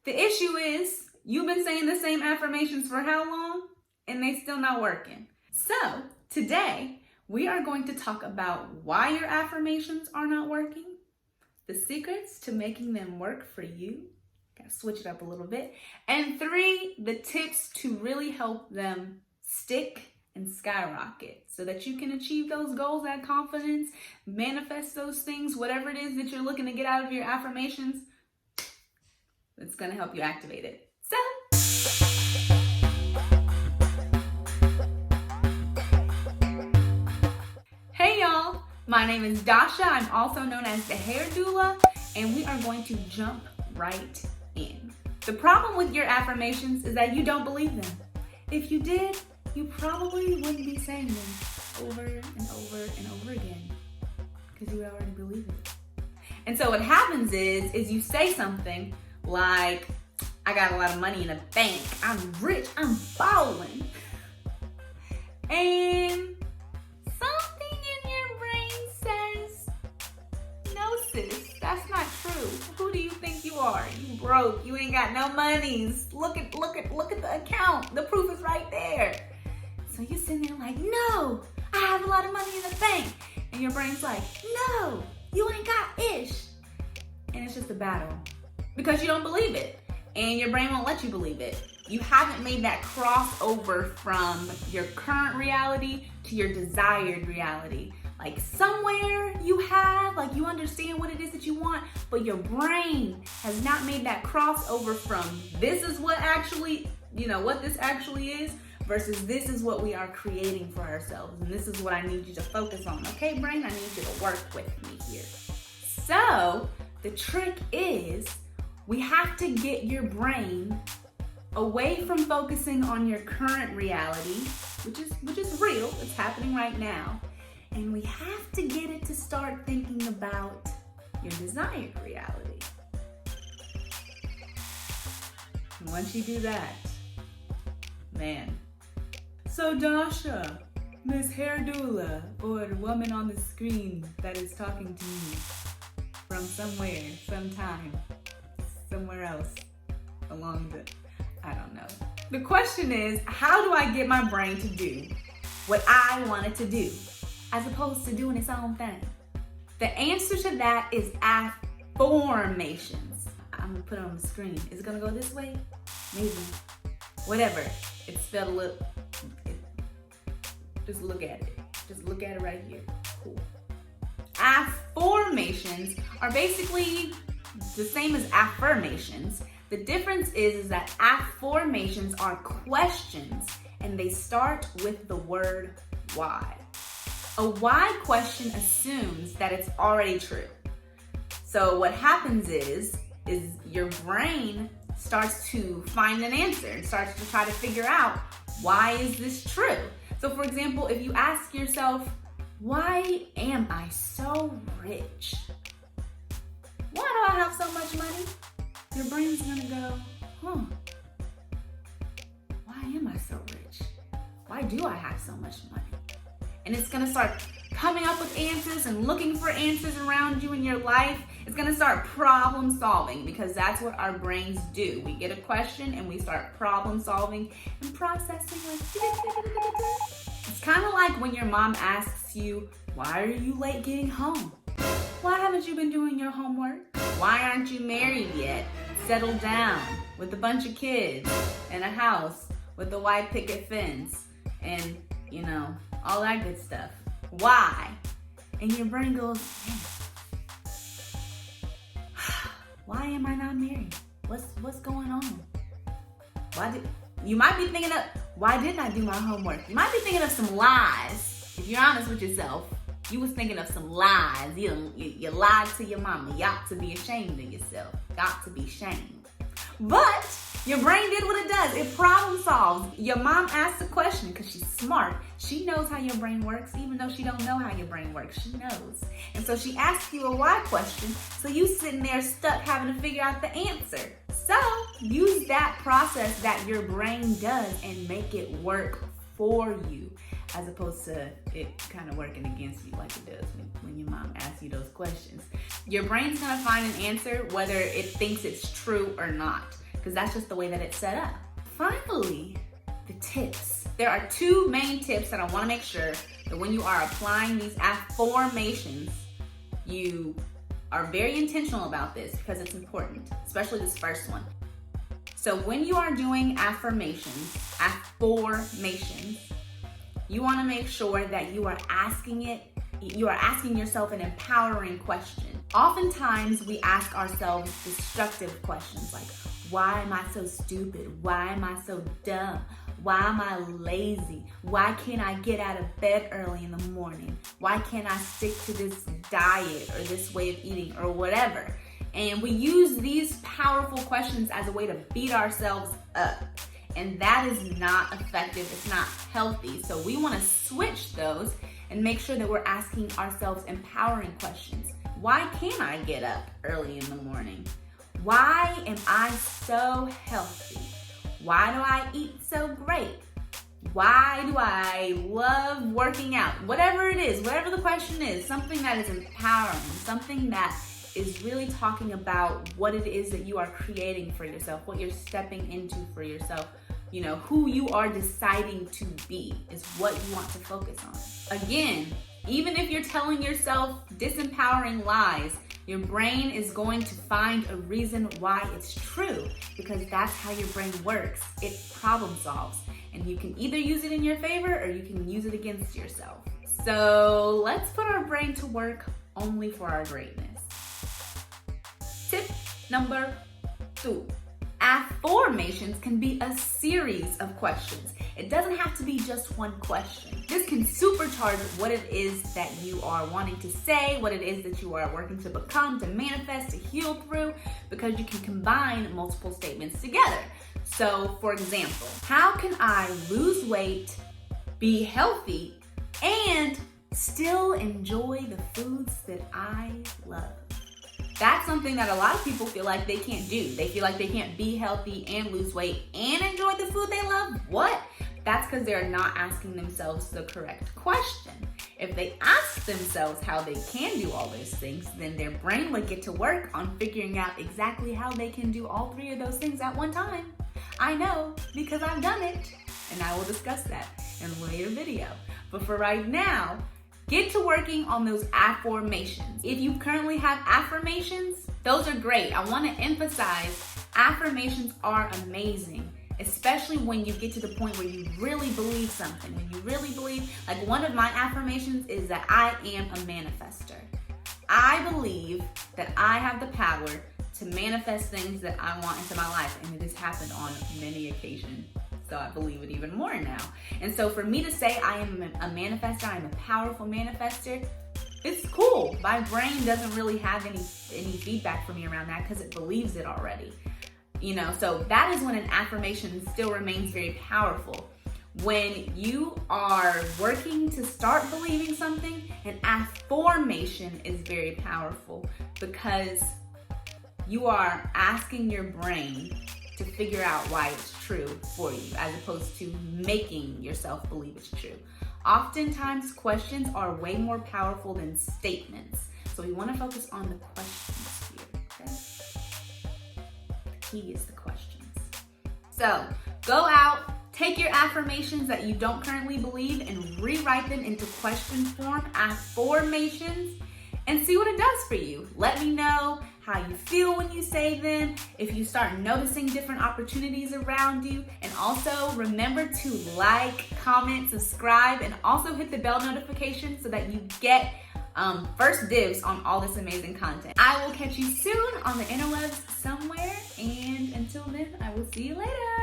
The issue is you've been saying the same affirmations for how long? And they still not working. So today we are going to talk about why your affirmations are not working, the secrets to making them work for you. Gotta switch it up a little bit. And 3, the tips to really help them stick and skyrocket so that you can achieve those goals, that confidence, manifest those things, whatever it is that you're looking to get out of your affirmations. It's gonna help you activate it. So, hey y'all, my name is Dasha. I'm also known as the hair doula, and we are going to jump right in. The problem with your affirmations is that you don't believe them. If you did, you probably wouldn't be saying them over and over and over again because you would already believe it. And so what happens is you say something like, I got a lot of money in the bank, I'm rich, I'm balling. And something in your brain says, no sis, that's not true. Who do you think you are? You broke, you ain't got no monies. Look at the account. The proof is right there. So you're sitting there like, no, I have a lot of money in the bank. And your brain's like, no, you ain't got ish. And it's just a battle because you don't believe it. And your brain won't let you believe it. You haven't made that crossover from your current reality to your desired reality. Like somewhere you have, like you understand what it is that you want, but your brain has not made that crossover from this is what actually, what this actually is versus this is what we are creating for ourselves. And this is what I need you to focus on. Okay, brain, I need you to work with me here. So the trick is we have to get your brain away from focusing on your current reality, which is real, it's happening right now. And we have to get it to start thinking about your desired reality. And once you do that, man. So Dasha, Miss Hair Doula, or the woman on the screen that is talking to me from somewhere, sometime, somewhere else along I don't know. The question is, how do I get my brain to do what I want it to do, as opposed to doing its own thing? The answer to that is affirmations. I'm gonna put it on the screen. Is it gonna go this way? Maybe. Whatever. It's spelled a little. Just look at it. Just look at it right here. Cool. Affirmations are basically the same as affirmations. The difference is that affirmations are questions and they start with the word why. A why question assumes that it's already true. So what happens is your brain starts to find an answer and starts to try to figure out, why is this true? So for example, if you ask yourself, why am I so rich? Why do I have so much money? Your brain's gonna go, why am I so rich? Why do I have so much money? And it's gonna start coming up with answers and looking for answers around you in your life. It's gonna start problem solving because that's what our brains do. We get a question and we start problem solving and processing It's kind of like when your mom asks you, why are you late getting home? Why haven't you been doing your homework? Why aren't you married yet? Settled down with a bunch of kids and a house with a white picket fence and, all that good stuff. Why? And your brain goes, why am I not married? What's going on? You might be thinking of, why didn't I do my homework? You might be thinking of some lies. If you're honest with yourself, you was thinking of some lies. You lied to your mama. You ought to be ashamed of yourself. Got to be shamed. But your brain did what it does. It problem solves. Your mom asked a question because she's smart. She knows how your brain works, even though she don't know how your brain works. She knows. And so she asked you a why question. So you sitting there stuck having to figure out the answer. So use that process that your brain does and make it work for you, as opposed to it kind of working against you like it does when your mom asks you those questions. Your brain's gonna find an answer whether it thinks it's true or not. because that's just the way that it's set up. Finally, the tips. There are 2 main tips that I want to make sure that when you are applying these affirmations, you are very intentional about this because it's important, especially this first one. So when you are doing affirmations, you want to make sure that you are asking yourself an empowering question. Oftentimes we ask ourselves destructive questions like, why am I so stupid? Why am I so dumb? Why am I lazy? Why can't I get out of bed early in the morning? Why can't I stick to this diet or this way of eating or whatever? And we use these powerful questions as a way to beat ourselves up. And that is not effective. It's not healthy. So we want to switch those and make sure that we're asking ourselves empowering questions. Why can't I get up early in the morning? Why am I so healthy? Why do I eat so great? Why do I love working out? Whatever it is, whatever the question is, something that is empowering, something that is really talking about what it is that you are creating for yourself, what you're stepping into for yourself, who you are deciding to be is what you want to focus on. Again, even if you're telling yourself disempowering lies, your brain is going to find a reason why it's true, because that's how your brain works. It problem solves, and you can either use it in your favor or you can use it against yourself. So let's put our brain to work only for our greatness. Tip number 2. Affirmations can be a series of questions. It doesn't have to be just one question. This can supercharge what it is that you are wanting to say, what it is that you are working to become, to manifest, to heal through, because you can combine multiple statements together. So, for example, how can I lose weight, be healthy, and still enjoy the foods that I love? That's something that a lot of people feel like they can't do. They feel like they can't be healthy and lose weight and enjoy the food they love. What? That's because they're not asking themselves the correct question. If they ask themselves how they can do all those things, then their brain would get to work on figuring out exactly how they can do all 3 of those things at one time. I know, because I've done it, and I will discuss that in a later video. But for right now, get to working on those affirmations. If you currently have affirmations, those are great. I want to emphasize affirmations are amazing, especially when you get to the point where you really believe something. When you really believe, like one of my affirmations is that I am a manifester. I believe that I have the power to manifest things that I want into my life, and it has happened on many occasions. So I believe it even more now. And so for me to say I am a manifester, I'm a powerful manifester, it's cool. My brain doesn't really have any feedback for me around that because it believes it already. So that is when an affirmation still remains very powerful. When you are working to start believing something, an affirmation is very powerful because you are asking your brain to figure out why it's true for you, as opposed to making yourself believe it's true. Oftentimes, questions are way more powerful than statements. So we want to focus on the questions here, okay? The key is the questions. So go out, take your affirmations that you don't currently believe and rewrite them into question form, affirmations, and see what it does for you. Let me know how you feel when you say them, if you start noticing different opportunities around you, and also remember to like, comment, subscribe, and also hit the bell notification so that you get first dibs on all this amazing content. I will catch you soon on the interwebs somewhere, and until then, I will see you later.